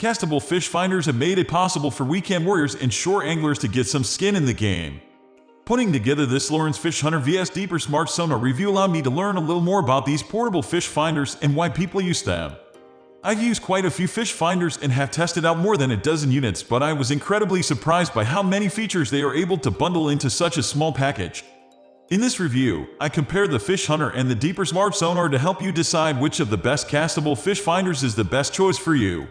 Castable fish finders have made it possible for weekend warriors and shore anglers to get some skin in the game. Putting together this Lowrance Fish Hunter vs Deeper Smart Sonar review allowed me to learn a little more about these portable fish finders and why people use them. I've used quite a few fish finders and have tested out more than a dozen units, but I was incredibly surprised by how many features they are able to bundle into such a small package. In this review, I compared the Fish Hunter and the Deeper Smart Sonar to help you decide which of the best castable fish finders is the best choice for you.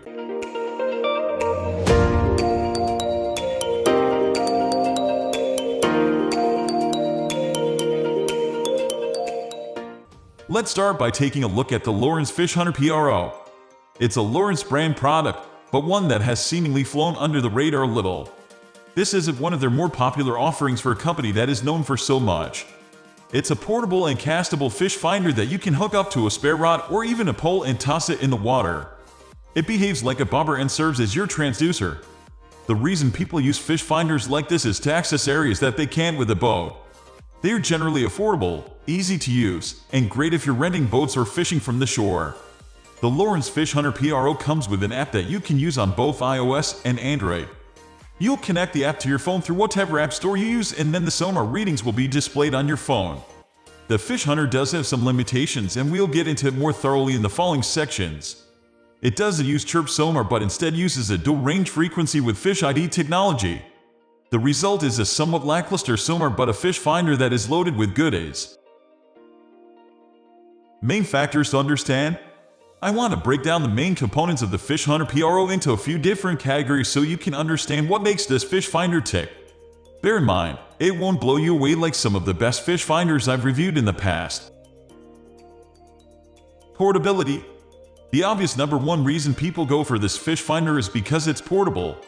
Let's start by taking a look at the Lowrance Fish Hunter Pro. It's a Lowrance brand product, but one that has seemingly flown under the radar a little. This isn't one of their more popular offerings for a company that is known for so much. It's a portable and castable fish finder that you can hook up to a spare rod or even a pole and toss it in the water. It behaves like a bobber and serves as your transducer. The reason people use fish finders like this is to access areas that they can't with a boat. They are generally affordable, easy to use, and great if you're renting boats or fishing from the shore. The Lowrance Fish Hunter Pro comes with an app that you can use on both iOS and Android. You'll connect the app to your phone through whatever app store you use, and then the sonar readings will be displayed on your phone. The Fish Hunter does have some limitations, and we'll get into it more thoroughly in the following sections. It doesn't use chirp sonar but instead uses a dual range frequency with Fish ID technology. The result is a somewhat lackluster sonar but a fish finder that is loaded with goodies. Main factors to understand? I want to break down the main components of the Fish Hunter Pro into a few different categories so you can understand what makes this fish finder tick. Bear in mind, it won't blow you away like some of the best fish finders I've reviewed in the past. Portability. The obvious number one reason people go for this fish finder is because it's portable.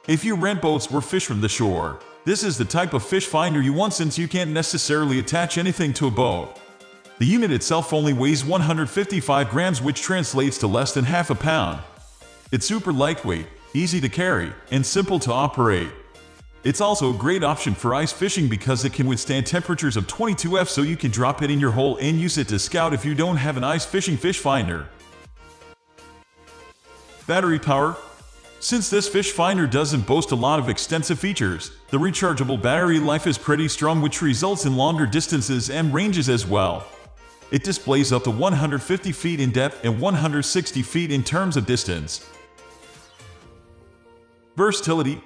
If you rent boats or fish from the shore, this is the type of fish finder you want since you can't necessarily attach anything to a boat. The unit itself only weighs 155 grams, which translates to less than half a pound. It's super lightweight, easy to carry, and simple to operate. It's also a great option for ice fishing because it can withstand temperatures of 22 degrees, so you can drop it in your hole and use it to scout if you don't have an ice fishing fish finder. Battery power. Since this fish finder doesn't boast a lot of extensive features, the rechargeable battery life is pretty strong, which results in longer distances and ranges as well. It displays up to 150 feet in depth and 160 feet in terms of distance. Versatility.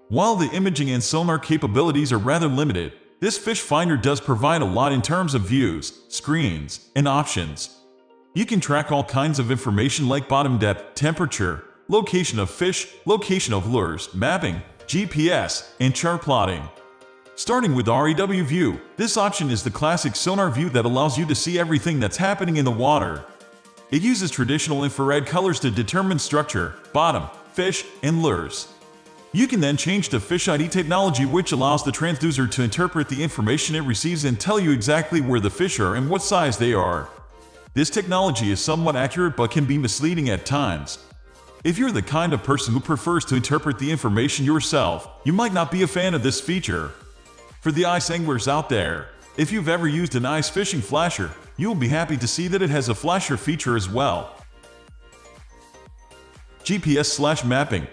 While the imaging and sonar capabilities are rather limited, this fish finder does provide a lot in terms of views, screens, and options. You can track all kinds of information like bottom depth, temperature, location of fish, location of lures, mapping, GPS, and chart plotting. Starting with REW view, this option is the classic sonar view that allows you to see everything that's happening in the water. It uses traditional infrared colors to determine structure, bottom, fish, and lures. You can then change to Fish ID technology, which allows the transducer to interpret the information it receives and tell you exactly where the fish are and what size they are. This technology is somewhat accurate but can be misleading at times. If you're the kind of person who prefers to interpret the information yourself, you might not be a fan of this feature. For the ice anglers out there, if you've ever used an ice fishing flasher, you'll be happy to see that it has a flasher feature as well. GPS/mapping.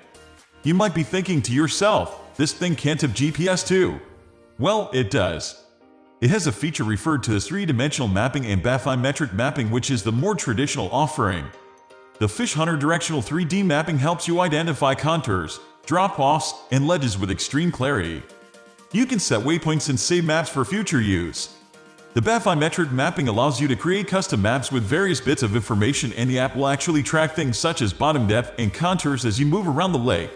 You might be thinking to yourself, this thing can't have GPS too. Well, it does. It has a feature referred to as three-dimensional mapping and bathymetric mapping, which is the more traditional offering. The Fish Hunter Directional 3D mapping helps you identify contours, drop-offs, and ledges with extreme clarity. You can set waypoints and save maps for future use. The bathymetric mapping allows you to create custom maps with various bits of information, and the app will actually track things such as bottom depth and contours as you move around the lake.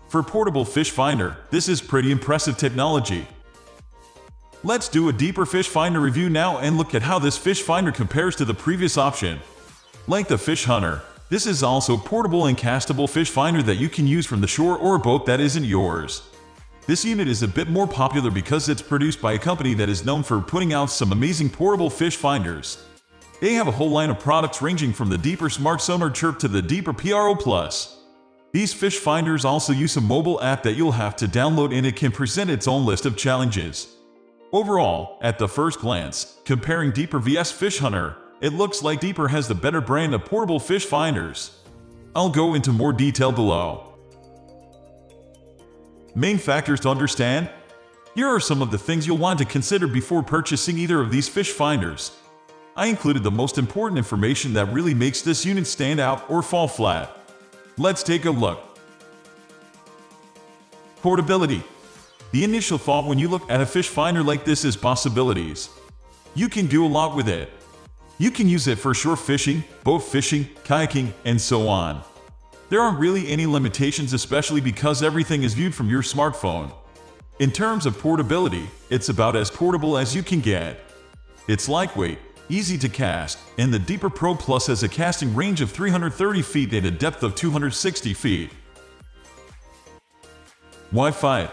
For portable fish finder, this is pretty impressive technology. Let's do a deeper fish finder review now and look at how this fish finder compares to the previous option. Like the Fish Hunter, this is also a portable and castable fish finder that you can use from the shore or a boat that isn't yours. This unit is a bit more popular because it's produced by a company that is known for putting out some amazing portable fish finders. They have a whole line of products ranging from the Deeper Smart Sonar Chirp to the Deeper Pro Plus. These fish finders also use a mobile app that you'll have to download, and it can present its own list of challenges. Overall, at the first glance, comparing Deeper vs Fish Hunter, it looks like Deeper has the better brand of portable fish finders. I'll go into more detail below. Main factors to understand? Here are some of the things you'll want to consider before purchasing either of these fish finders. I included the most important information that really makes this unit stand out or fall flat. Let's take a look. Portability. The initial thought when you look at a fish finder like this is possibilities. You can do a lot with it. You can use it for shore fishing, boat fishing, kayaking, and so on. There aren't really any limitations, especially because everything is viewed from your smartphone. In terms of portability, it's about as portable as you can get. It's lightweight, easy to cast, and the Deeper Pro Plus has a casting range of 330 feet and a depth of 260 feet. Wi-Fi.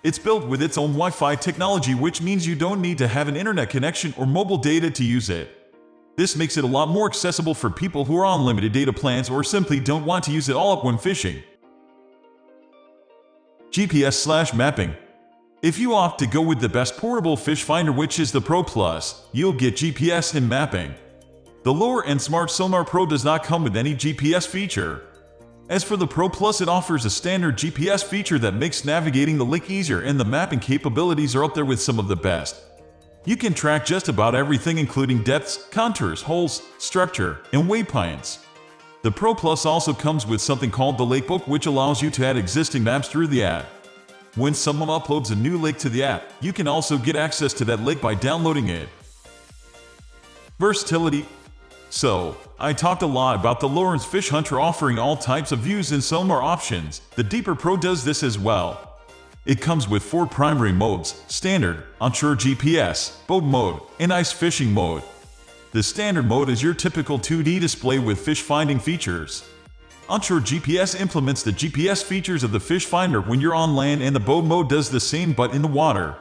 It's built with its own Wi-Fi technology, which means you don't need to have an internet connection or mobile data to use it. This makes it a lot more accessible for people who are on limited data plans or simply don't want to use it all up when fishing. GPS/mapping. If you opt to go with the best portable fish finder, which is the Pro Plus, you'll get GPS and mapping. The Lowrance Smart Sonar Pro does not come with any GPS feature. As for the Pro Plus, it offers a standard GPS feature that makes navigating the lake easier, and the mapping capabilities are up there with some of the best. You can track just about everything, including depths, contours, holes, structure, and waypoints. The Pro Plus also comes with something called the Lake Book, which allows you to add existing maps through the app. When someone uploads a new lake to the app, you can also get access to that lake by downloading it. Versatility. So, I talked a lot about the Lowrance Fish Hunter offering all types of views and sonar options. The Deeper Pro does this as well. It comes with 4 primary modes: standard, onshore GPS, boat mode, and ice fishing mode. The standard mode is your typical 2D display with fish finding features. Onshore GPS implements the GPS features of the fish finder when you're on land, and the boat mode does the same but in the water.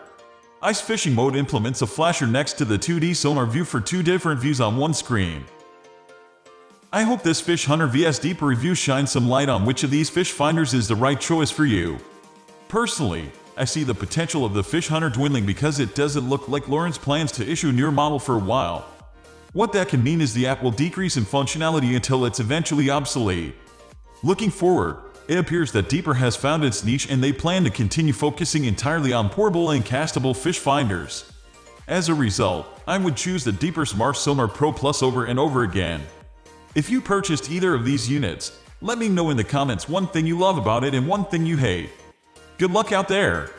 Ice fishing mode implements a flasher next to the 2D sonar view for 2 different views on one screen. I hope this Fish Hunter vs Deeper review shines some light on which of these fish finders is the right choice for you. Personally, I see the potential of the Fish Hunter dwindling because it doesn't look like Lowrance plans to issue a newer model for a while. What that can mean is the app will decrease in functionality until it's eventually obsolete. Looking forward, it appears that Deeper has found its niche and they plan to continue focusing entirely on portable and castable fish finders. As a result, I would choose the Deeper Smart Sonar Pro Plus over and over again. If you purchased either of these units, let me know in the comments one thing you love about it and one thing you hate. Good luck out there!